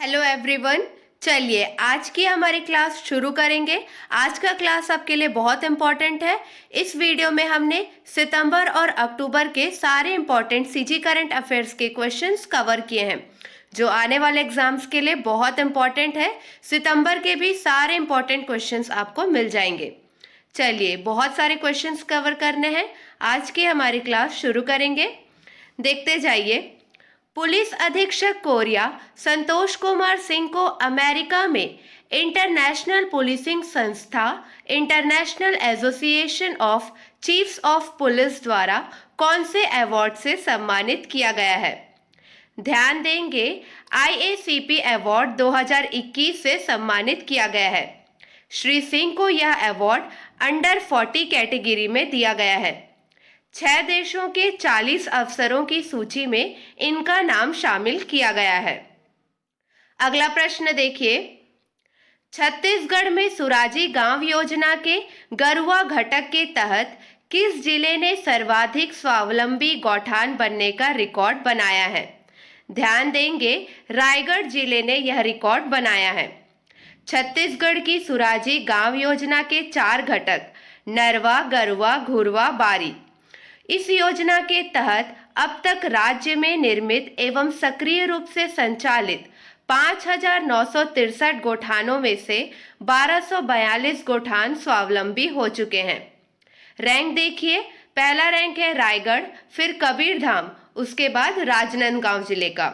Hello everyone. चलिए आज की हमारी क्लास शुरू करेंगे। आज का क्लास आपके लिए बहुत इम्पोर्टेंट है। इस वीडियो में हमने सितंबर और अक्टूबर के सारे इम्पोर्टेंट सीजी करंट अफेयर्स के क्वेश्चंस कवर किए हैं जो आने वाले एग्जाम्स के लिए बहुत इम्पोर्टेंट है। सितंबर के भी सारे इम्पोर्टेंट क्वेश्चंस आपको मिल जाएंगे। चलिए बहुत सारे क्वेश्चंस कवर करने हैं। आज की हमारी क्लास शुरू करेंगे। देखते जाइए। पुलिस अधीक्षक कोरिया संतोष कुमार सिंह को अमेरिका में इंटरनेशनल पुलिसिंग संस्था international association of chiefs of police द्वारा कौन से अवार्ड से सम्मानित किया गया है? ध्यान देंगे, आईएसीपी अवार्ड 2021 से सम्मानित किया गया है। श्री सिंह को यह अवार्ड अंडर 40 कैटेगरी में दिया गया है। 6 देशों के 40 अफसरों की सूची में इनका नाम शामिल किया गया है। अगला प्रश्न देखिए। छत्तीसगढ़ में सुराजी गांव योजना के गरुआ घटक के तहत किस जिले ने सर्वाधिक स्वावलंबी गौठान बनने का रिकॉर्ड बनाया है? ध्यान देंगे, रायगढ़ जिले ने यह रिकॉर्ड बनाया है। छत्तीसगढ़ की सुराजी गांव योजना के 4 घटक नरवा, गरुआ, घुरवा, बारी। इस योजना के तहत अब तक राज्य में निर्मित एवं सक्रिय रूप से संचालित 5,963 गोठानों में से 1,242 गोठान स्वावलंबी हो चुके हैं। रैंक देखिए, पहला रैंक है रायगढ़, फिर कबीरधाम, उसके बाद राजनांदगांव जिले का।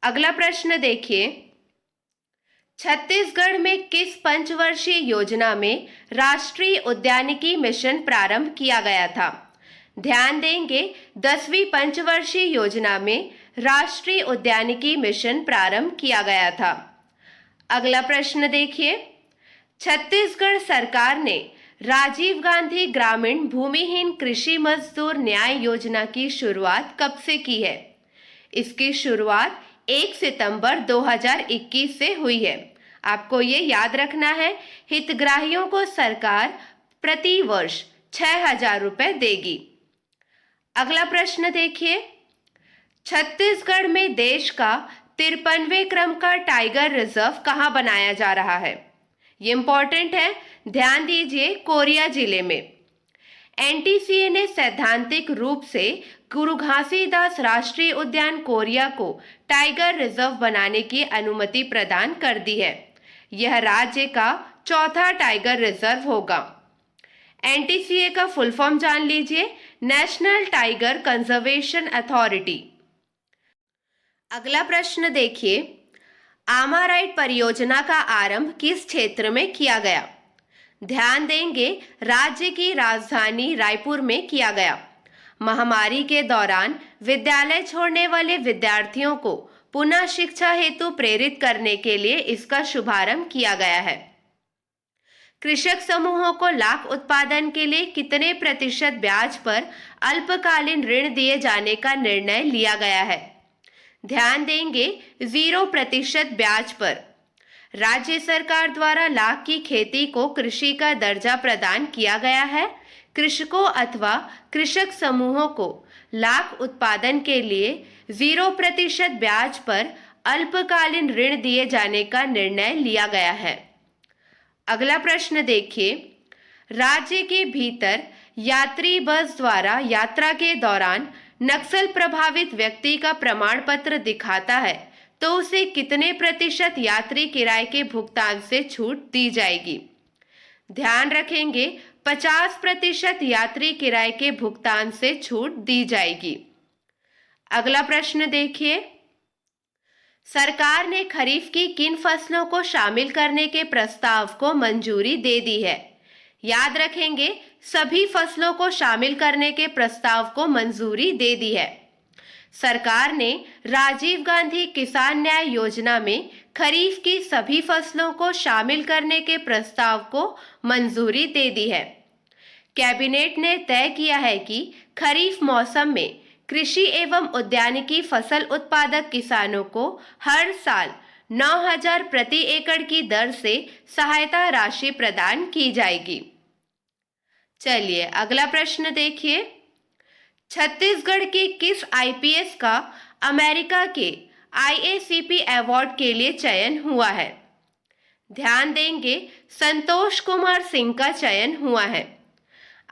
अगला प्रश्न देखिए। छत्तीसगढ़ में किस पंचवर्षीय योजना में राष्ट्रीय उद्यानिकी मिशन प्रारंभ किया गया था? ध्यान देंगे, 10वीं पंचवर्षीय योजना में राष्ट्रीय उद्यानिकी मिशन प्रारंभ किया गया था। अगला प्रश्न देखिए। छत्तीसगढ़ सरकार ने राजीव गांधी ग्रामीण भूमिहीन कृषि मजदूर न्याय योजना की शुरुआत कब से की है? इसकी शुरुआत 1 सितंबर 2021 से हुई है। आपको ये याद रखना है, हितग्राहियों को सरकार प्रति वर्ष 6,000 रुपए देगी। अगला प्रश्न देखिए। छत्तीसगढ़ में देश का 53वें क्रम का टाइगर रिजर्व कहाँ बनाया जा रहा है? ये इंपॉर्टेंट है, ध्यान दीजिए, कोरिया जिले में। एनटीसीए ने सैद्धांतिक रूप से गुरु घासीदास राष्ट्रीय उद्यान कोरिया को टाइगर रिजर्व बनाने की अनुमति प्रदान कर दी है। यह राज्य का चौथा टाइगर रिजर्व होगा। एनटीसीए का फुल फॉर्म जान लीजिए, नेशनल टाइगर कंजर्वेशन अथॉरिटी। अगला प्रश्न देखिए। आमाराइट परियोजना का आरंभ किस क्षेत्र में किया गया? ध्यान देंगे, राज्य की राजधानी रायपुर में किया गया। महामारी के दौरान विद्यालय छोड़ने वाले विद्यार्थियों को पुनः शिक्षा हेतु प्रेरित करने के लिए इसका शुभारंभ किया गया है। कृषक समूहों को लाख उत्पादन के लिए कितने प्रतिशत ब्याज पर अल्पकालीन ऋण दिए जाने का निर्णय लिया गया है? ध्यान देंगे, 0% ब्याज पर। राज्य सरकार द्वारा लाख की खेती को कृषि का दर्जा प्रदान किया गया है। कृषकों अथवा कृषक समूहों को लाख उत्पादन के लिए 0% ब्याज पर अल्पकालीन ऋण दिए जाने का निर्णय लिया गया है। अगला प्रश्न देखिए। राज्य के भीतर यात्री बस द्वारा यात्रा के दौरान नक्सल प्रभावित व्यक्ति का प्रमाण पत्र दिखाता है तो उसे कितने प्रतिशत यात्री किराए के भुगतान से छूट दी जाएगी? ध्यान रखेंगे, 50% यात्री किराए के भुगतान से छूट दी जाएगी। अगला प्रश्न देखिए। सरकार ने खरीफ की किन फसलों को शामिल करने के प्रस्ताव को मंजूरी दे दी है? याद रखेंगे, सभी फसलों को शामिल करने के प्रस्ताव को मंजूरी दे दी है। सरकार ने राजीव गांधी किसान न्याय योजना में खरीफ की सभी फसलों को शामिल करने के प्रस्ताव को मंजूरी दे दी है। कैबिनेट ने तय किया है कि खरीफ मौसम में कृषि एवं उद्यानिकी फसल उत्पादक किसानों को हर साल 9,000 प्रति एकड़ की दर से सहायता राशि प्रदान की जाएगी। चलिए अगला प्रश्न देखिए। छत्तीसगढ़ के किस आईपीएस का अमेरिका के IACP अवार्ड के लिए चयन हुआ है? ध्यान देंगे, संतोष कुमार सिंह का चयन हुआ है।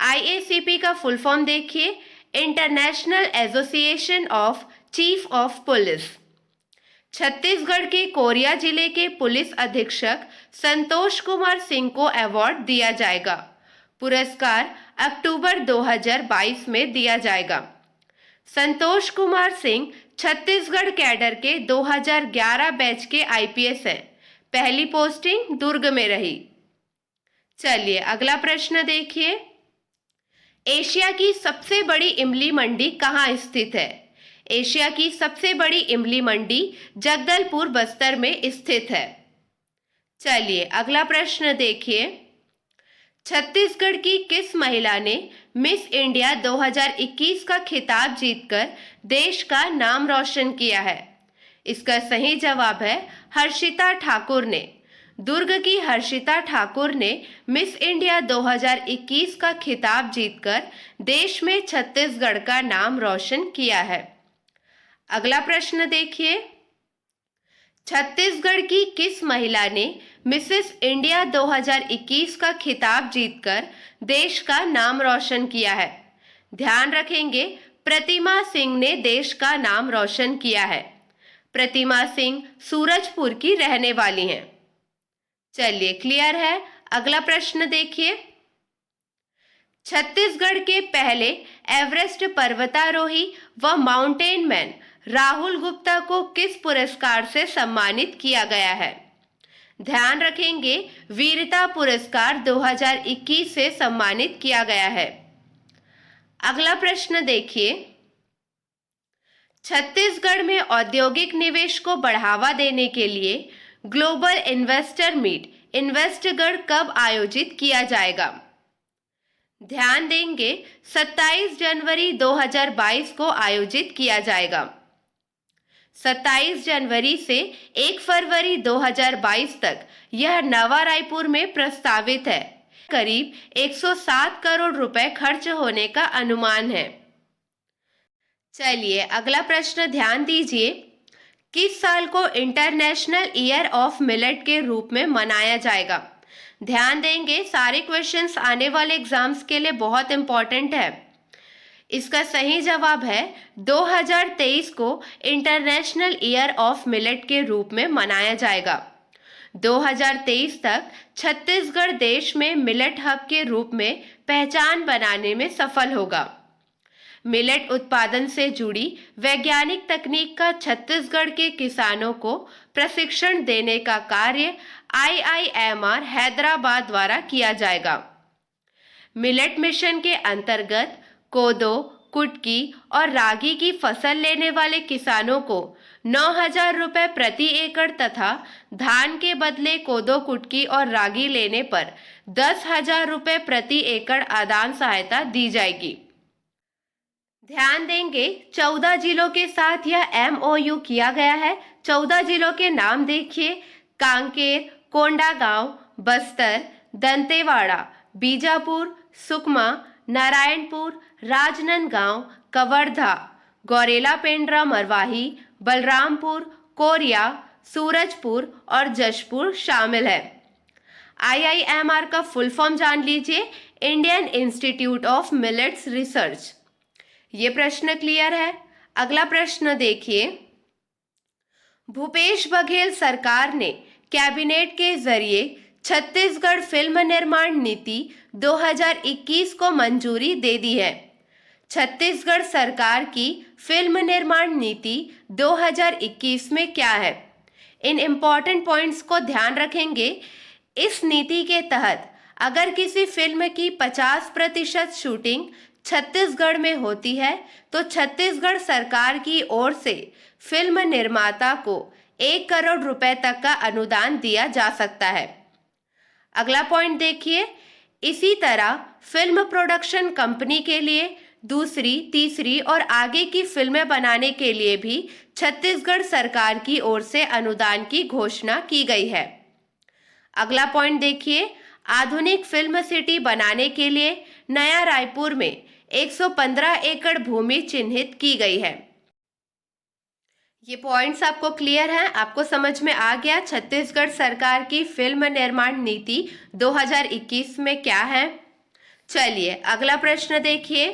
IACP का फुल फॉर्म देखिए, international association of chief of police. Chhattisgarh के कोरिया जिले के पुलिस अधीक्षक संतोष कुमार सिंह को अवार्ड दिया जाएगा। पुरस्कार अक्टूबर 2022 में दिया जाएगा। संतोष कुमार सिंह छत्तीसगढ़ कैडर के 2011 बैच के IPS हैं। पहली पोस्टिंग दुर्ग में रही। चलिए अगला प्रश्न देखिए, एशिया की सबसे बड़ी इमली मंडी कहाँ स्थित है? एशिया की सबसे बड़ी इमली मंडी जगदलपुर बस्तर में स्थित है। चलिए अगला प्रश्न देखिए, छत्तीसगढ़ की किस महिला ने मिस इंडिया 2021 का खिताब जीतकर देश का नाम रोशन किया है? इसका सही जवाब है हर्षिता ठाकुर ने। दुर्ग की हर्षिता ठाकुर ने मिस इंडिया 2021 का खिताब जीतकर देश में छत्तीसगढ़ का नाम रोशन किया है। अगला प्रश्न देखिए, छत्तीसगढ़ की किस महिला ने मिसेस इंडिया 2021 का खिताब जीतकर देश का नाम रोशन किया है? ध्यान रखेंगे, प्रतिमा सिंह ने देश का नाम रोशन किया है। प्रतिमा सिंह सूरजपुर की रहने वाली हैं। चलिए क्लियर है। अगला प्रश्न देखिए, छत्तीसगढ़ के पहले एवरेस्ट पर्वतारोही व माउंटेन मैन राहुल गुप्ता को किस पुरस्कार से सम्मानित किया गया है? ध्यान रखेंगे, वीरता पुरस्कार 2021 से सम्मानित किया गया है। अगला प्रश्न देखिए, छत्तीसगढ़ में औद्योगिक निवेश को बढ़ावा देने के लिए ग्लोबल इन्वेस्टर मीट इन्वेस्टगढ़ कब आयोजित किया जाएगा? ध्यान देंगे, 27 जनवरी 2022 को आयोजित किया जाएगा। 27 जनवरी से 1 फरवरी 2022 तक यह नवा रायपुर में प्रस्तावित है। करीब 107 करोड़ रुपए खर्च होने का अनुमान है। चलिए अगला प्रश्न ध्यान दीजिए, किस साल को इंटरनेशनल ईयर ऑफ मिलेट के रूप में मनाया जाएगा? ध्यान देंगे, सारे क्वेश्चंस आने वाले एग्जाम्स के लिए बहुत इंपॉर्टेंट है। इसका सही जवाब है 2023 को इंटरनेशनल ईयर ऑफ मिलेट के रूप में मनाया जाएगा। 2023 तक छत्तीसगढ़ देश में मिलेट हब के रूप में पहचान बनाने में सफल होगा। मिलेट उत्पादन से जुड़ी वैज्ञानिक तकनीक का छत्तीसगढ़ के किसानों को प्रशिक्षण देने का कार्य IIMR हैदराबाद द्वारा किया जाएगा। मिलेट मिशन के अंतर्गत कोदो, कुटकी और रागी की फसल लेने वाले किसानों को 9,000 रुपए प्रति एकड़ तथा धान के बदले कोदो, कुटकी और रागी लेने पर 10,000 रुपए प्रति एकड़ आदान सहायता दी जाएगी। ध्यान देंगे, 14 जिलों के साथ यह MOU किया गया है। 14 जिलों के नाम देखिए, कांकेर, कोंडागांव, बस्तर, दंतेवाड़ा, बीजापुर, सुकमा, नारायणपुर, राजनांदगांव, कवर्धा, गौरेला पेंड्रा मरवाही, बलरामपुर, कोरिया, सूरजपुर और जशपुर शामिल है। IIMR का फुल फॉर्म जान लीजिए, Indian institute of millets research. ये प्रश्न क्लियर है। अगला प्रश्न देखिए, भूपेश बघेल सरकार ने कैबिनेट के जरिए छत्तीसगढ़ फिल्म निर्माण नीति 2021 को मंजूरी दे दी है। छत्तीसगढ़ सरकार की फिल्म निर्माण नीति 2021 में क्या है? इन इम्पॉर्टेंट पॉइंट्स को ध्यान रखेंगे। इस नीति के तहत अगर किसी फिल्म की 50% शूटिंग छत्तीसगढ़ में होती है तो छत्तीसगढ़ सरकार की ओर से फिल्म निर्माता को 1 करोड़ रुपए तक का अनुदान दिया जा सकता है। अगला पॉइंट देखिए, इसी तरह फिल्म प्रोडक्शन कंपनी के लिए दूसरी, तीसरी और आगे की फिल्में बनाने के लिए भी छत्तीसगढ़ सरकार की ओर से अनुदान की घोषणा की गई है। अगला पॉइंट देखिए, आधुनिक फिल्म सिटी बनाने के लिए नया रायपुर में 115 एकड़ भूमि चिन्हित की गई है। ये पॉइंट्स आपको क्लियर हैं? आपको समझ में आ गया छत्तीसगढ़ सरकार की फिल्म निर्माण नीति 2021 में क्या है? चलिए अगला प्रश्न देखिए।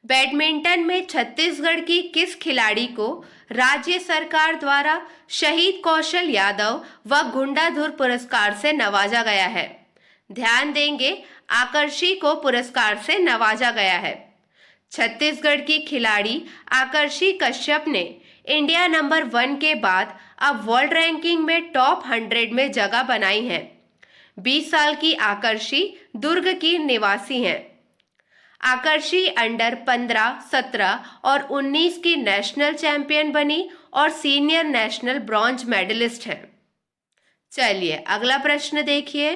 बैडमिंटन में छत्तीसगढ़ की किस खिलाड़ी को राज्य सरकार द्वारा शहीद कौशल यादव व गुंडाधुर पुरस्कार से नवाजा गया है? ध्यान देंगे, आकर्षी को पुरस्कार से नवाजा गया है। छत्तीसगढ़ की खिलाड़ी आकर्षी कश्यप ने इंडिया नंबर 1 के बाद अब वर्ल्ड रैंकिंग में टॉप 100 में जगह बनाई है। 20 साल की आकर्षी दुर्ग की निवासी हैं। आकर्षी अंडर 15, 17 और 19 की नेशनल चैंपियन बनी और सीनियर नेशनल ब्रॉन्ज मेडलिस्ट है। चलिए अगला प्रश्न देखिए।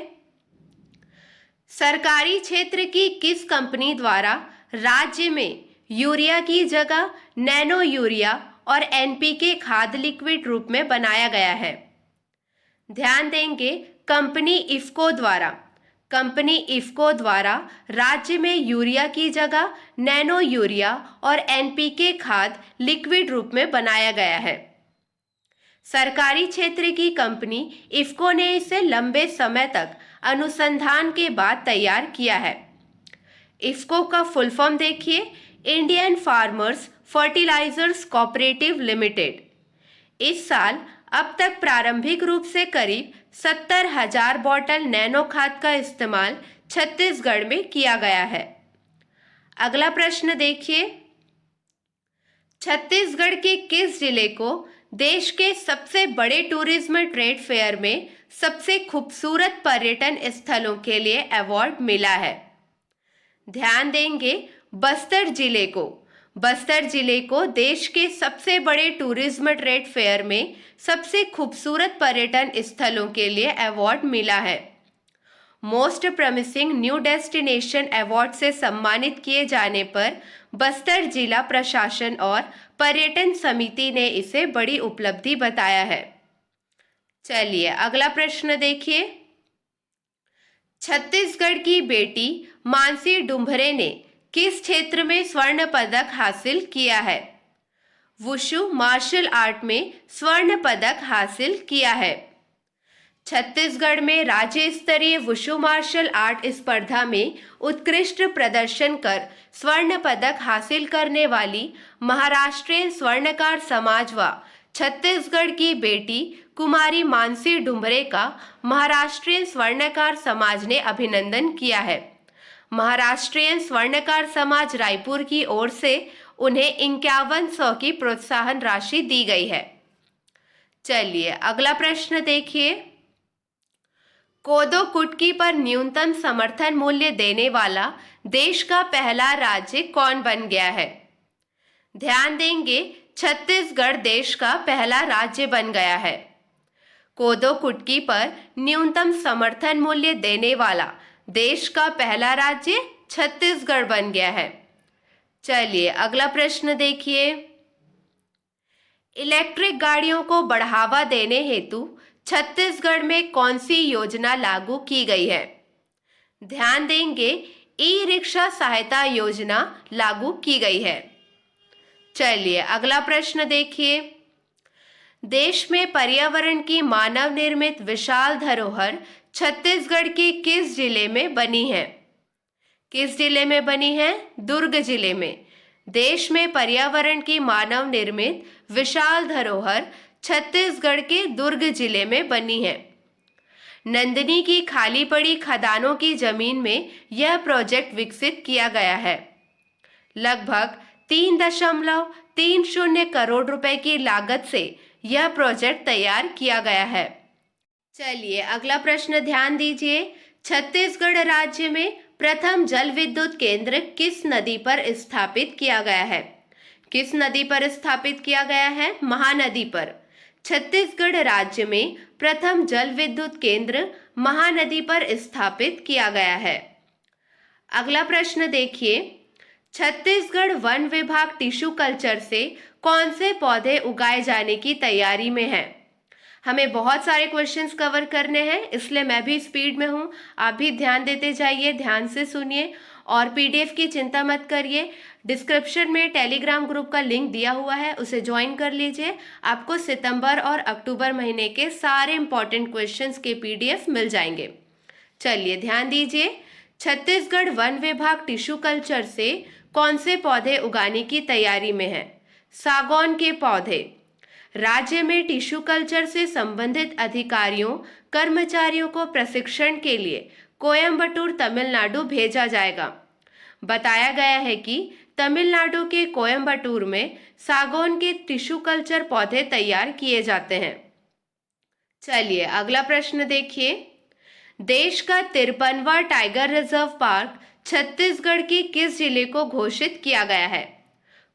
सरकारी क्षेत्र की किस कंपनी द्वारा राज्य में यूरिया की जगह नैनो यूरिया और एनपीके खाद लिक्विड रूप में बनाया गया है? ध्यान देंगे, कंपनी इफ्को द्वारा राज्य में यूरिया की जगह नैनो यूरिया और एनपीके खाद लिक्विड रूप में बनाया गया है। सरकारी क्षेत्र की कंपनी इफ्को ने इसे लंबे समय तक अनुसंधान के बाद तैयार किया है। इफ्को का फुल फॉर्म देखिए, Indian farmers fertilisers cooperative limited. इस साल अब तक प्रारंभिक रूप से करीब 70,000 बॉटल नैनो खाद का इस्तेमाल छत्तीसगढ़ में किया गया है। अगला प्रश्न देखिए। छत्तीसगढ़ के किस जिले को देश के सबसे बड़े टूरिज्म ट्रेड फेयर में सबसे खूबसूरत पर्यटन स्थलों के लिए अवार्ड मिला है? ध्यान देंगे, बस्तर जिले को देश के सबसे बड़े टूरिज्म ट्रेड फेयर में सबसे खूबसूरत पर्यटन स्थलों के लिए अवार्ड मिला है। Most promising new destination award से सम्मानित किए जाने पर बस्तर जिला प्रशासन और पर्यटन समिति ने इसे बड़ी उपलब्धि बताया है। चलिए अगला प्रश्न देखिए। छत्तीसगढ़ की बेटी मानसी डुम्भरे ने किस क्षेत्र में स्वर्ण पदक हासिल किया है? वुशु मार्शल आर्ट में स्वर्ण पदक हासिल किया है। छत्तीसगढ़ में राज्य स्तरीय वुशु मार्शल आर्ट स्पर्धा में उत्कृष्ट प्रदर्शन कर स्वर्ण पदक हासिल करने वाली महाराष्ट्रीय स्वर्णकार समाज व छत्तीसगढ़ की बेटी कुमारी मानसी डुम्भरे का महाराष्ट्रीय स्वर्णकार समाज ने अभिनंदन किया है। महाराष्ट्रीय स्वर्णकार समाज रायपुर की ओर से उन्हें 5100 की प्रोत्साहन राशि दी गई है। चलिए अगला प्रश्न देखिए। कोदो कुटकी पर न्यूनतम समर्थन मूल्य देने वाला देश का पहला राज्य कौन बन गया है? ध्यान देंगे, छत्तीसगढ़ देश का पहला राज्य बन गया है। कोदो कुटकी पर न्यूनतम समर्थन मूल्य देने वाला देश का पहला राज्य छत्तीसगढ़ बन गया है। चलिए अगला प्रश्न देखिए। इलेक्ट्रिक गाड़ियों को बढ़ावा देने हेतु छत्तीसगढ़ में कौन सी योजना लागू की गई है? ध्यान देंगे, ई रिक्शा सहायता योजना लागू की गई है। चलिए अगला प्रश्न देखिए। देश में पर्यावरण की मानव निर्मित विशाल धरोहर छत्तीसगढ़ के किस जिले में बनी है? किस जिले में बनी है? दुर्ग जिले में। देश में पर्यावरण की मानव निर्मित विशाल धरोहर छत्तीसगढ़ के दुर्ग जिले में बनी है। नंदनी की खाली पड़ी खदानों की जमीन में यह प्रोजेक्ट विकसित किया गया है। लगभग 3.30 करोड़ रुपए की लागत से यह प्रोजेक्ट तैयार किया गया है। चलिए अगला प्रश्न ध्यान दीजिए। छत्तीसगढ़ राज्य में प्रथम जल विद्युत केंद्र किस नदी पर स्थापित किया गया है? किस नदी पर स्थापित किया गया है? महानदी पर। छत्तीसगढ़ राज्य में प्रथम जल विद्युत केंद्र महानदी पर स्थापित किया गया है। अगला प्रश्न देखिए। छत्तीसगढ़ वन विभाग टिश्यू कल्चर से कौन से पौधे उगाए जाने की तैयारी में है? हमें बहुत सारे क्वेश्चंस कवर करने हैं, इसलिए मैं भी स्पीड में हूँ। आप भी ध्यान देते जाइए, ध्यान से सुनिए और पीडीएफ की चिंता मत करिए, डिस्क्रिप्शन में टेलीग्राम ग्रुप का लिंक दिया हुआ है, उसे ज्वाइन कर लीजिए। आपको सितंबर और अक्टूबर महीने के सारे इंपॉर्टेंट क्वेश्चंस के पीडीएफ मिल जाएंगे। चलिए ध्यान दीजिए, छत्तीसगढ़ वन विभाग टिश्यू कल्चर से कौन से पौधे उगाने की तैयारी में है? सागौन के पौधे। राज्य में टिश्यू कल्चर से संबंधित अधिकारियों कर्मचारियों को प्रशिक्षण के लिए कोयम्बटूर तमिलनाडु भेजा जाएगा। बताया गया है कि तमिलनाडु के कोयम्बटूर में सागौन के टिश्यू कल्चर पौधे तैयार किए जाते हैं। चलिए अगला प्रश्न देखिए, देश का 53वां टाइगर रिजर्व पार्क छत्तीसगढ़ के किस जिले को घोषित किया गया है?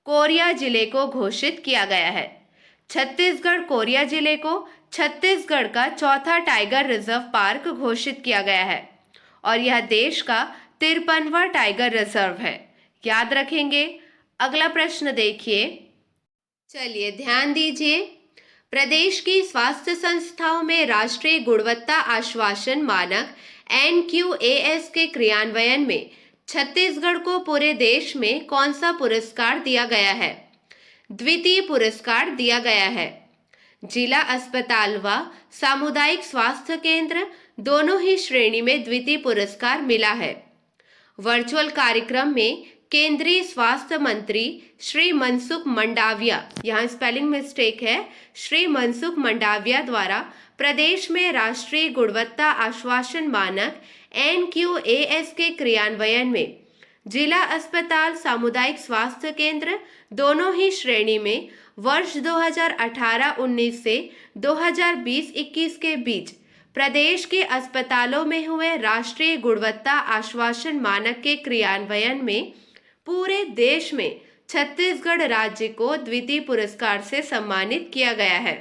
कोरिया जिले को घोषित किया गया है। छत्तीसगढ़ कोरिया जिले को छत्तीसगढ़ का चौथा टाइगर रिजर्व पार्क घोषित किया गया है और यह देश का 53वां टाइगर रिजर्व है, याद रखेंगे। अगला प्रश्न देखिए, चलिए ध्यान दीजिए, प्रदेश की स्वास्थ्य संस्थाओं में राष्ट्रीय गुणवत्ता आश्वासन मानक NQAS के क्रियान्वयन में छत्तीसगढ़ को पूरे देश में कौन सा पुरस्कार दिया गया है? द्वितीय पुरस्कार दिया गया है। जिला अस्पताल व सामुदायिक स्वास्थ्य केंद्र दोनों ही श्रेणी में द्वितीय पुरस्कार मिला है। वर्चुअल कार्यक्रम में केंद्रीय स्वास्थ्य मंत्री श्री मनसुख मंडाविया, यहाँ स्पेलिंग मिस्टेक है, श्री मनसुख मंडाविया द्वारा प्रदेश में राष्ट्रीय गुणवत्ता आश्वासन मानक NQAS के क्रियान्वयन में जिला अस्पताल सामुदायिक स्वास्थ्य केंद्र दोनों ही श्रेणी में वर्ष 2018-19 से 2020-21 के बीच प्रदेश के अस्पतालों में हुए राष्ट्रीय गुणवत्ता आश्वासन मानक के क्रियान्वयन में पूरे देश में छत्तीसगढ़ राज्य को द्वितीय पुरस्कार से सम्मानित किया गया है।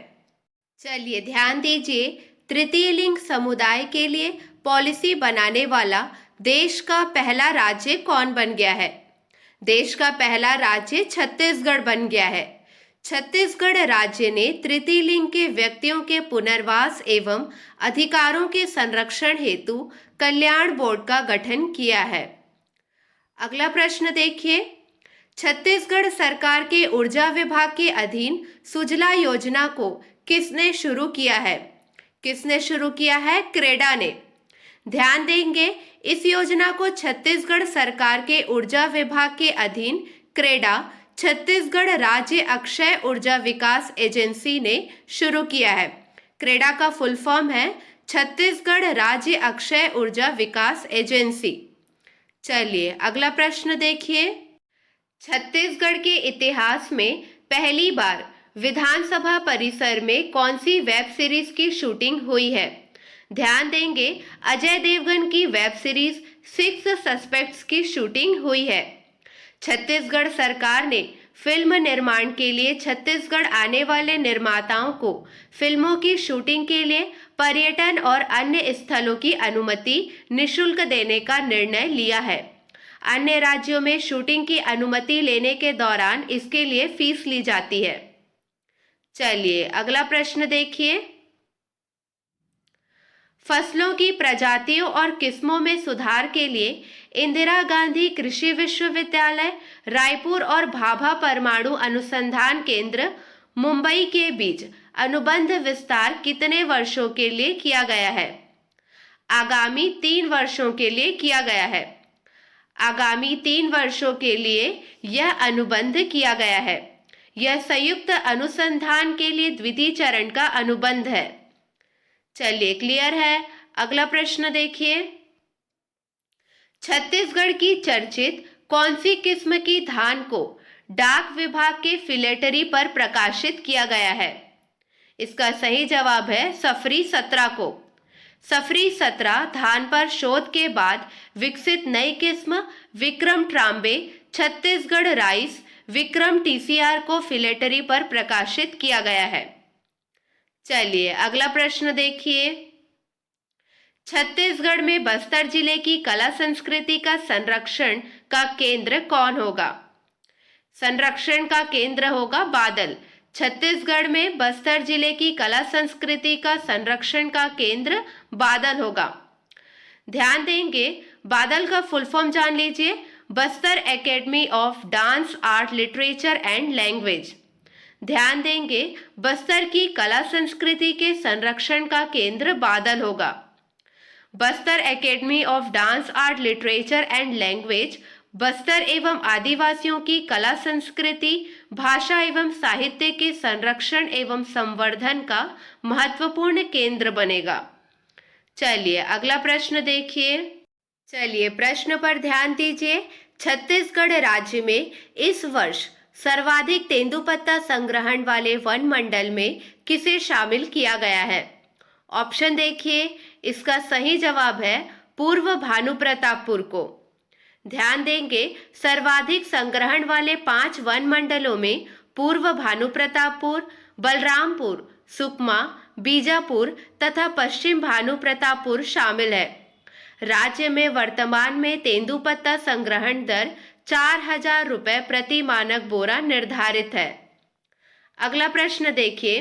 चलिए ध्यान दीजिए, तृतीय लिंग समुदाय के लिए पॉलिसी बनाने वाला देश का पहला राज्य कौन बन गया है? देश का पहला राज्य छत्तीसगढ़ बन गया है। छत्तीसगढ़ राज्य ने तृतीय लिंग के व्यक्तियों के पुनर्वास एवं अधिकारों के संरक्षण हेतु कल्याण बोर्ड का गठन किया है। अगला प्रश्न देखिए, छत्तीसगढ़ सरकार के ऊर्जा विभाग के अधीन सुजला योजना को किसने शुरू किया है? किसने शुरू किया है? क्रेडा ने। ध्यान देंगे, इस योजना को छत्तीसगढ़ सरकार के ऊर्जा विभाग के अधीन क्रेडा छत्तीसगढ़ राज्य अक्षय ऊर्जा विकास एजेंसी ने शुरू किया है। क्रेडा का फुल फॉर्म है छत्तीसगढ़ राज्य अक्षय ऊर्जा विकास एजेंसी। चलिए अगला प्रश्न देखिए, छत्तीसगढ़ के इतिहास में पहली बार विधानसभा परिसर में कौन सी वेब सीरीज की शूटिंग हुई है? ध्यान देंगे, अजय देवगन की वेब सीरीज 6 सस्पेक्ट्स की शूटिंग हुई है। छत्तीसगढ़ सरकार ने फिल्म निर्माण के लिए छत्तीसगढ़ आने वाले निर्माताओं को फिल्मों की शूटिंग के लिए पर्यटन और अन्य स्थलों की अनुमति निःशुल्क देने का निर्णय लिया है। अन्य राज्यों में शूटिंग की अनुमति लेने के दौरान इसके लिए फीस ली जाती है। चलिए अगला प्रश्न देखिए, फसलों की प्रजातियों और किस्मों में सुधार के लिए इंदिरा गांधी कृषि विश्वविद्यालय रायपुर और भाभा परमाणु अनुसंधान केंद्र मुंबई के बीच अनुबंध विस्तार कितने वर्षों के लिए किया गया है? आगामी 3 वर्षों के लिए किया गया है। आगामी 3 वर्षों के लिए यह अनुबंध किया गया है। यह संयुक्त अनुसंधान के लिए द्वितीय चरण का अनुबंध है। चलिए क्लियर है। अगला प्रश्न देखिए, छत्तीसगढ़ की चर्चित कौन सी किस्म की धान को डाक विभाग के फिलेटरी पर प्रकाशित किया गया है? इसका सही जवाब है सफरी 17 को। सफरी 17 धान पर शोध के बाद विकसित नई किस्म विक्रम ट्रांबे छत्तीसगढ़ राइस विक्रम TCR को फिलेटरी पर प्रकाशित किया गया है। चलिए अगला प्रश्न देखिए, छत्तीसगढ़ में बस्तर जिले की कला संस्कृति का संरक्षण का केंद्र कौन होगा? संरक्षण का केंद्र होगा बादल। छत्तीसगढ़ में बस्तर जिले की कला संस्कृति का संरक्षण का केंद्र बादल होगा। ध्यान देंगे, बादल का फुल फॉर्म जान लीजिए, Bastar academy of dance art literature and language. ध्यान देंगे, बस्तर की कला संस्कृति के संरक्षण का केंद्र बादल होगा। Bastar academy of dance art literature and language Bastar एवं आदिवासियों की कला संस्कृति, भाषा एवं साहित्य के संरक्षण एवं संवर्धन का महत्वपूर्ण केंद्र बनेगा। चलिए अगला प्रश्न देखिए। चलिए प्रश्न पर ध्यान दीजिए। छत्तीसगढ़ राज्य में इस वर्ष सर्वाधिक तेंदुपत्ता संग्रहण वाले वन मंडल में किसे शामिल किया गया है? ऑप्शन देखिए। इसका सही जवाब है पूर्व भानुप्रतापपुर को। ध्यान देंगे, सर्वाधिक संग्रहण वाले 5 वन मंडलों में पूर्व भानुप्रतापपुर, बलरामपुर, सुकमा, बीजापुर तथा पश्चिम भानुप्रतापपुर शामिल है। राज्य में वर्तमान में तेंदुपत्ता संग्रहण दर 4,000 रुपये प्रति मानक बोरा निर्धारित है। अगला प्रश्न देखिए।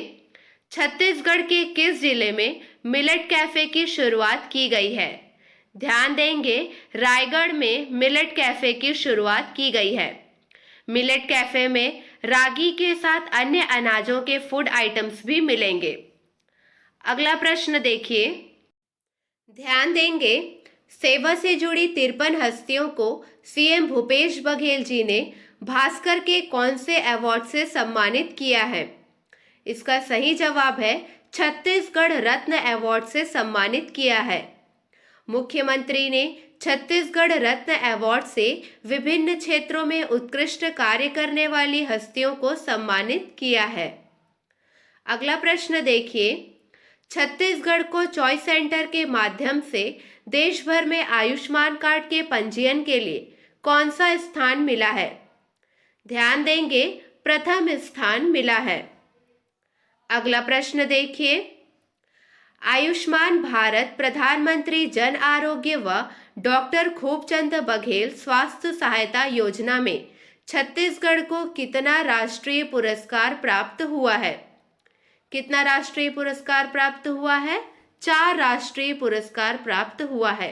छत्तीसगढ़ के किस जिले में मिलेट कैफे की शुरुआत की गई है? ध्यान देंगे, रायगढ़ में मिलेट कैफे की शुरुआत की गई है। मिलेट कैफे में रागी के साथ अन्य अनाजों के फूड आइटम्स भी मिलेंगे। अगला प्रश्न देखिए। ध्यान देंगे, सेवा से जुड़ी 53 हस्तियों को सीएम भूपेश बघेल जी ने भास्कर के कौन से अवार्ड से सम्मानित किया है? इसका सही जवाब है छत्तीसगढ़ रत्न अवार्ड से सम्मानित किया है। मुख्यमंत्री ने छत्तीसगढ़ रत्न अवार्ड से विभिन्न क्षेत्रों में उत्कृष्ट कार्य करने वाली हस्तियों को सम्मानित किया है। अगला प्रश्न देखिए। छत्तीसगढ़ को चॉइस सेंटर के माध्यम से देश भर में आयुष्मान कार्ड के पंजीयन के लिए कौन सा स्थान मिला है? ध्यान देंगे, प्रथम स्थान मिला है। अगला प्रश्न देखिए। आयुष्मान भारत प्रधानमंत्री जन आरोग्य व डॉक्टर खूबचंद बघेल स्वास्थ्य सहायता योजना में छत्तीसगढ़ को कितना राष्ट्रीय पुरस्कार प्राप्त हुआ है? कितना राष्ट्रीय पुरस्कार प्राप्त हुआ है? 4 राष्ट्रीय पुरस्कार प्राप्त हुआ है।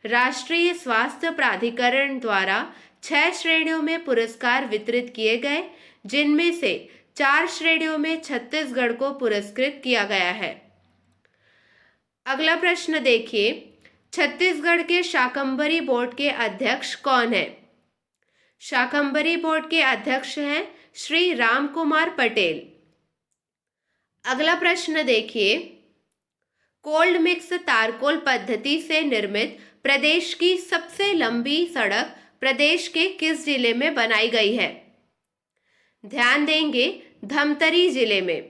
राष्ट्रीय स्वास्थ्य प्राधिकरण द्वारा 6 श्रेणियों में पुरस्कार वितरित किए गए, जिनमें से 4 श्रेणियों में छत्तीसगढ़ को पुरस्कृत किया गया है। अगला प्रश्न देखिए। छत्तीसगढ़ के शाकंभरी बोर्ड के अध्यक्ष कौन है? शाकंभरी बोर्ड के अध्यक्ष हैं श्री राम कुमार पटेल। अगला प्रश्न देखिए। कोल्ड मिक्स तारकोल पद्धति से निर्मित प्रदेश की सबसे लंबी सड़क प्रदेश के किस जिले में बनाई गई है? ध्यान देंगे, धमतरी जिले में।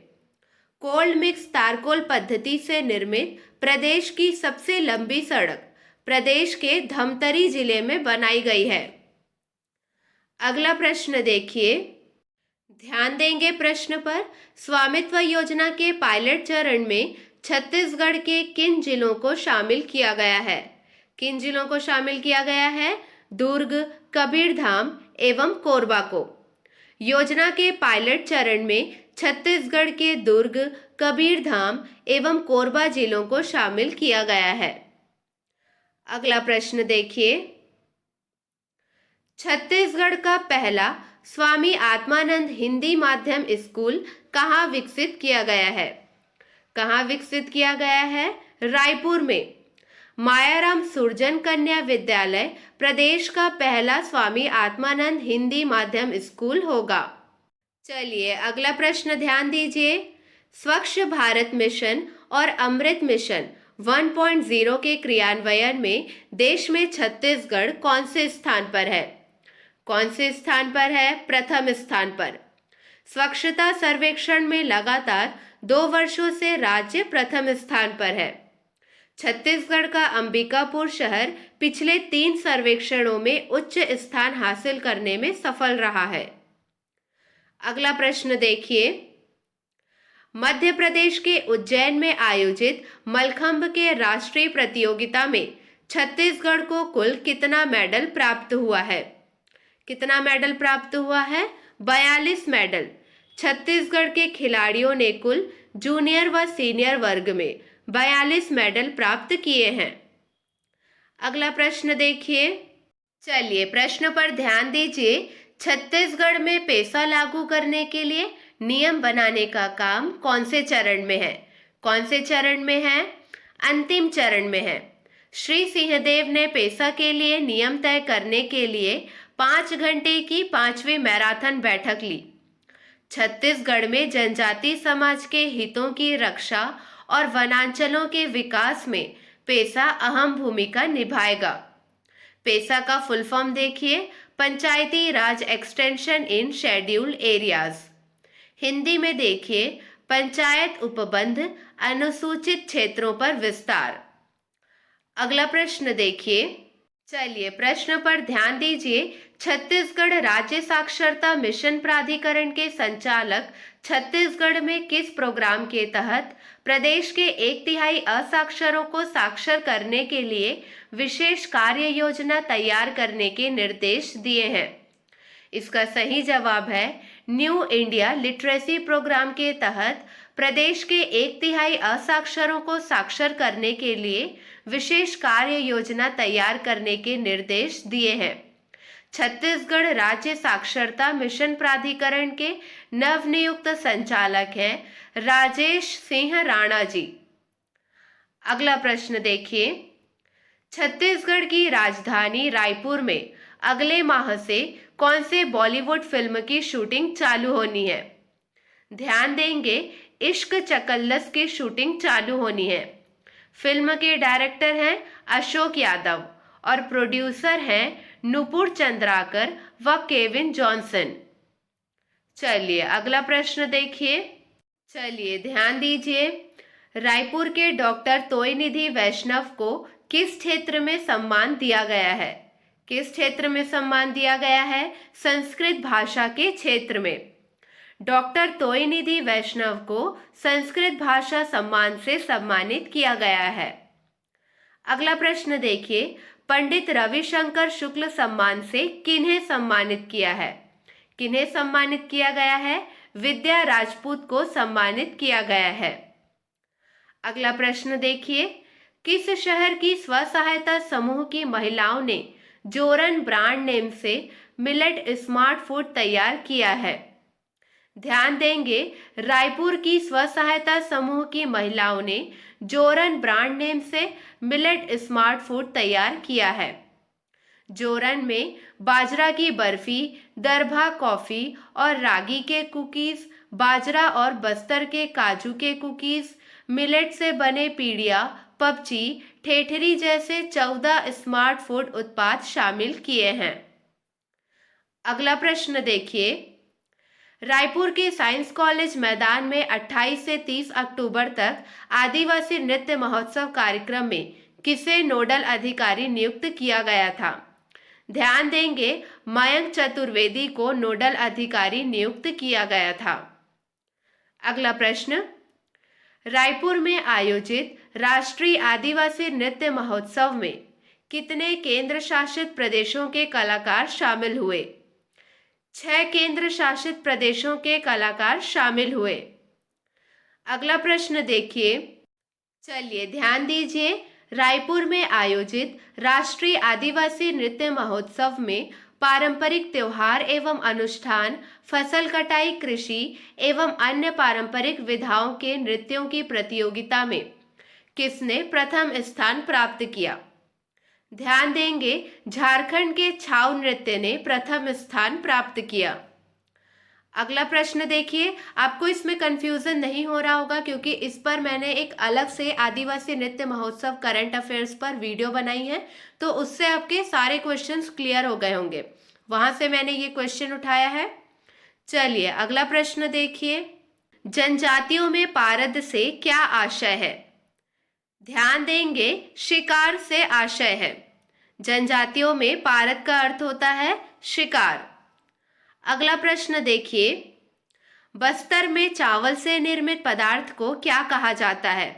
कोल्ड मिक्स तारकोल पद्धति से निर्मित प्रदेश की सबसे लंबी सड़क प्रदेश के धमतरी जिले में बनाई गई है। अगला प्रश्न देखिए। ध्यान देंगे प्रश्न पर। स्वामित्व योजना के पायलट चरण में छत्तीसगढ़ के किन जिलों को शामिल किया गया है? किन जिलों को शामिल किया गया है? दुर्ग, कबीरधाम एवं कोरबा को। योजना के पायलट चरण में छत्तीसगढ़ के दुर्ग, कबीरधाम एवं कोरबा जिलों को शामिल किया गया है। अगला प्रश्न देखिए। छत्तीसगढ़ का पहला स्वामी आत्मानंद हिंदी माध्यम स्कूल कहाँ विकसित किया गया है? कहाँ विकसित किया गया है? रायपुर में। मायाराम सुरजन कन्या विद्यालय प्रदेश का पहला स्वामी आत्मानंद हिंदी माध्यम स्कूल होगा। चलिए अगला प्रश्न ध्यान दीजिए। स्वच्छ भारत मिशन और अमृत मिशन 1.0 के क्रियान्वयन में देश में छत्तीसगढ़ कौन से स्थान पर है? कौन से स्थान पर है? प्रथम स्थान पर। स्वच्छता सर्वेक्षण में लगातार 2 वर्षों से राज्य प्रथम स्थान पर है। छत्तीसगढ़ का अंबिकापुर शहर पिछले 3 सर्वेक्षणों में उच्च स्थान हासिल करने में सफल रहा है। अगला प्रश्न देखिए। मध्य प्रदेश के उज्जैन में आयोजित मलखंभ के राष्ट्रीय प्रतियोगिता में छत्तीसगढ़ को कुल कितना मेडल प्राप्त हुआ है? कितना मेडल प्राप्त हुआ है? 42 मेडल। छत्तीसगढ़ के खिलाड़ियों ने कुल जूनियर व सीनियर वर्ग में 42 मेडल प्राप्त किए हैं। अगला प्रश्न देखिए। चलिए प्रश्न पर ध्यान दीजिए। छत्तीसगढ़ में पैसा लागू करने के लिए नियम बनाने का काम कौन से चरण में है? कौन से चरण में है? अंतिम चरण में है। श्री सिंहदेव ने पैसा के लिए नियम तय करने के लिए 5 घंटे की 5वीं मैराथन बैठक ली। छत्तीसगढ़ में जनजाति समाज के हितों की रक्षा और वनांचलों के विकास में पैसा अहम भूमिका निभाएगा। पेसा का फुल फॉर्म देखिए, Panchayati Raj extension in scheduled areas. Hindi में देखिए, पंचायत उपबंध अनुसूचित क्षेत्रों पर विस्तार। अगला प्रश्न देखिए। चलिए प्रश्न पर ध्यान दीजिए। छत्तीसगढ़ राज्य साक्षरता मिशन प्राधिकरण के संचालक छत्तीसगढ़ में किस प्रोग्राम के तहत प्रदेश के 1/3 असाक्षरों को साक्षर करने के लिए विशेष कार्य योजना तैयार करने के निर्देश दिए हैं? इसका सही जवाब है न्यू इंडिया लिटरेसी प्रोग्राम के तहत प्रदेश के 1/3 असाक्षरों को साक्षर करने के लिए विशेष कार्य योजना तैयार करने के निर्देश दिए हैं। छत्तीसगढ़ राज्य साक्षरता मिशन प्राधिकरण के नवनियुक्त संचालक हैं राजेश सिंह राणा जी। अगला प्रश्न देखिए। छत्तीसगढ़ की राजधानी रायपुर में अगले माह से कौन से बॉलीवुड फिल्म की शूटिंग चालू होनी है? ध्यान देंगे, इश्क चकल्लस की शूटिंग चालू होनी है। फिल्म के डायरेक्टर हैं अशोक यादव और प्रोड्यूसर हैं नुपुर चंद्राकर व केविन जॉनसन। चलिए अगला प्रश्न देखिए। चलिए ध्यान दीजिए। रायपुर के डॉक्टर तोयनिधि वैष्णव को किस क्षेत्र में सम्मान दिया गया है? किस क्षेत्र में सम्मान दिया गया है? संस्कृत भाषा के क्षेत्र में। डॉक्टर तोयनिधि वैष्णव को संस्कृत भाषा सम्मान से सम्मानित किया गया है। अगला प्रश्न देखिए। पंडित रविशंकर शुक्ल सम्मान से किन्हें सम्मानित किया है? किन्हें सम्मानित किया गया है? विद्या राजपूत को सम्मानित किया गया है। अगला प्रश्न देखिए। किस शहर की स्व सहायता समूह की महिलाओं ने जोरन ब्रांड नेम से मिलेट स्मार्ट फूड तैयार किया है? ध्यान देंगे, रायपुर की स्व सहायता समूह की महिलाओं ने जोरन ब्रांड नेम से मिलेट स्मार्ट फूड तैयार किया है। जोरन में बाजरा की बर्फी, दरभा कॉफी और रागी के कुकीज, बाजरा और बस्तर के काजू के कुकीज, मिलेट से बने पीड़िया, पपची, ठेठरी जैसे 14 स्मार्ट फूड उत्पाद शामिल किए हैं। अगला प्रश्न देखिए। रायपुर के साइंस कॉलेज मैदान में 28 से 30 अक्टूबर तक आदिवासी नृत्य महोत्सव कार्यक्रम में किसे नोडल अधिकारी नियुक्त किया गया था? ध्यान देंगे, मयंक चतुर्वेदी को नोडल अधिकारी नियुक्त किया गया था। अगला प्रश्न। रायपुर में आयोजित राष्ट्रीय आदिवासी नृत्य महोत्सव में कितने केंद्र शासित प्रदेशों के कलाकार शामिल हुए? 6 केंद्र शासित प्रदेशों के कलाकार शामिल हुए। अगला प्रश्न देखिए। चलिए ध्यान दीजिए। रायपुर में आयोजित राष्ट्रीय आदिवासी नृत्य महोत्सव में पारंपरिक त्योहार एवं अनुष्ठान, फसल कटाई, कृषि एवं अन्य पारंपरिक विधाओं के नृत्यों की प्रतियोगिता में किसने प्रथम स्थान प्राप्त किया? ध्यान देंगे, झारखंड के छाऊ नृत्य ने प्रथम स्थान प्राप्त किया। अगला प्रश्न देखिए। आपको इसमें कंफ्यूजन नहीं हो रहा होगा क्योंकि इस पर मैंने एक अलग से आदिवासी नृत्य महोत्सव करंट अफेयर्स पर वीडियो बनाई है, तो उससे आपके सारे क्वेश्चंस क्लियर हो गए होंगे। वहां से मैंने ये क्वेश्चन उठाया है। चलिए अगला प्रश्न देखिए। जनजातियों में पारद से क्या आशय है? ध्यान देंगे, शिकार से आशय है। जनजातियों में पारद का अर्थ होता है शिकार। अगला प्रश्न देखिए। बस्तर में चावल से निर्मित पदार्थ को क्या कहा जाता है?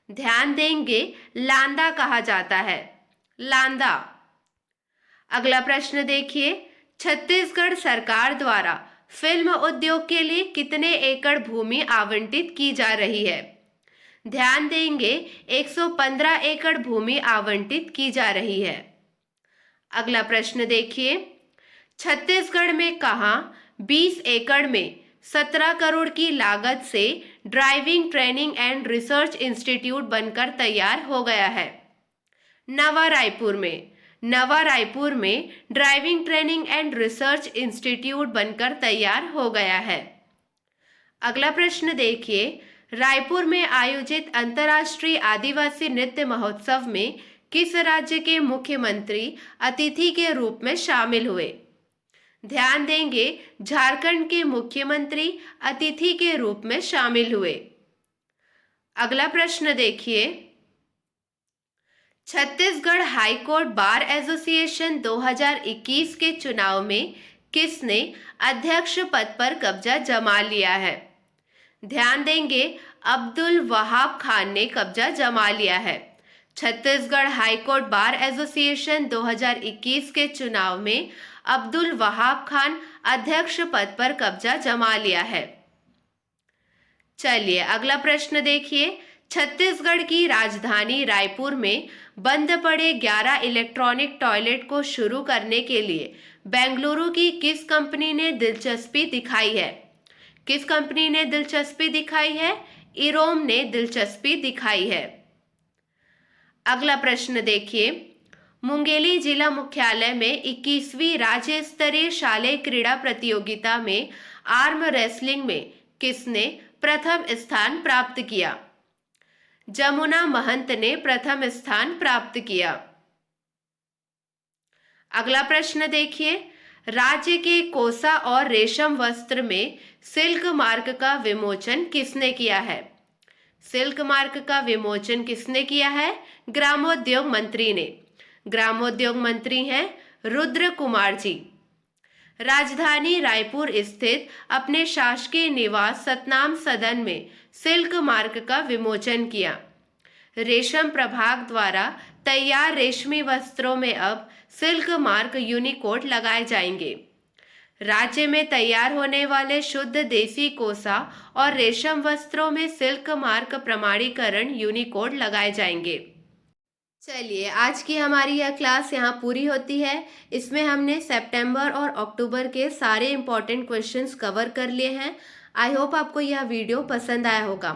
ध्यान देंगे, लांदा कहा जाता है। लांदा। अगला प्रश्न देखिए। छत्तीसगढ़ सरकार द्वारा फिल्म उद्योग के लिए कितने एकड़ भूमि आवंटित की जा रही है? ध्यान देंगे, 115 एकड़ भूमि आवंटित की जा रही है। अगला प्रश्न देखिए, छत्तीसगढ़ में कहाँ 20 एकड़ में 17 करोड़ की लागत से driving training and research institute बनकर तैयार हो गया है? नवा रायपुर में। नवा रायपुर में driving training and research institute बनकर तैयार हो गया है। अगला प्रश्न देखिए, रायपुर में आयोजित अंतर्राष्ट्रीय आदिवासी नृत्य महोत्सव में किस राज्य के मुख्यमंत्री अतिथि के रूप में शामिल हुए? ध्यान देंगे, झारखंड के मुख्यमंत्री अतिथि के रूप में शामिल हुए। अगला प्रश्न देखिए, छत्तीसगढ़ हाईकोर्ट बार एसोसिएशन 2021 के चुनाव में किसने अध्यक्ष पद पर कब्जा जमा लिया है? ध्यान देंगे, अब्दुल वहाब खान ने कब्जा जमा लिया है। छत्तीसगढ़ हाईकोर्ट बार एसोसिएशन 2021 के चुनाव में अब्दुल वहाब खान अध्यक्ष पद पर कब्जा जमा लिया है। चलिए अगला प्रश्न देखिए, छत्तीसगढ़ की राजधानी रायपुर में बंद पड़े 11 इलेक्ट्रॉनिक टॉयलेट को शुरू करने के लिए बेंगलुरु की किस कंपनी ने दिलचस्पी दिखाई है? किस कंपनी ने दिलचस्पी दिखाई है? इरोम ने दिलचस्पी दिखाई है। अगला प्रश्न देखिए, मुंगेली जिला मुख्यालय में 21वीं राज्य स्तरीय शालेय क्रीड़ा प्रतियोगिता में आर्म रेसलिंग में किसने प्रथम स्थान प्राप्त किया? जमुना महंत ने प्रथम स्थान प्राप्त किया। अगला प्रश्न देखिए, राज्य के कोसा और रेशम वस्त्र में सिल्क मार्क का विमोचन किसने किया है? सिल्क मार्क का विमोचन किसने किया है? ग्रामोद्योग मंत्री ने। ग्रामोद्योग मंत्री हैं रुद्र कुमार जी। राजधानी रायपुर स्थित अपने शासकीय निवास सतनाम सदन में सिल्क मार्क का विमोचन किया। रेशम प्रभाग द्वारा तैयार रेशमी वस्त्रों में अब सिल्क मार्क यूनिकोड लगाए जाएंगे। राज्य में तैयार होने वाले शुद्ध देसी कोसा और रेशम वस्त्रों में सिल्क मार्क प्रमाणीकरण यूनिकोड लगाए जाएंगे। चलिए आज की हमारी यह क्लास यहाँ पूरी होती है। इसमें हमने सितंबर और अक्टूबर के सारे इम्पोर्टेंट क्वेश्चंस कवर कर लिए हैं। आई होप आपको यह वीडियो पसंद आया होगा।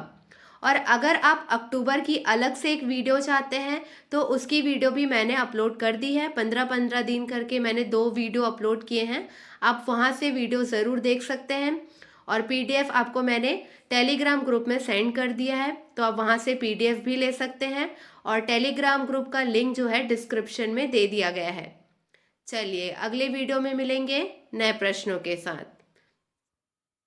और अगर आप अक्टूबर की अलग से एक वीडियो चाहते हैं तो उसकी वीडियो भी मैंने अपलोड कर दी है। 15-15 दिन करके मैंने 2 वीडियो अपलोड किए हैं। आप वहाँ से वीडियो ज़रूर देख सकते हैं। और PDF आपको मैंने टेलीग्राम ग्रुप में सेंड कर दिया है, तो आप वहाँ से PDF भी ले सकते हैं। और टेलीग्राम ग्रुप का लिंक जो है डिस्क्रिप्शन में दे दिया गया है। चलिए अगले वीडियो में मिलेंगे नए प्रश्नों के साथ।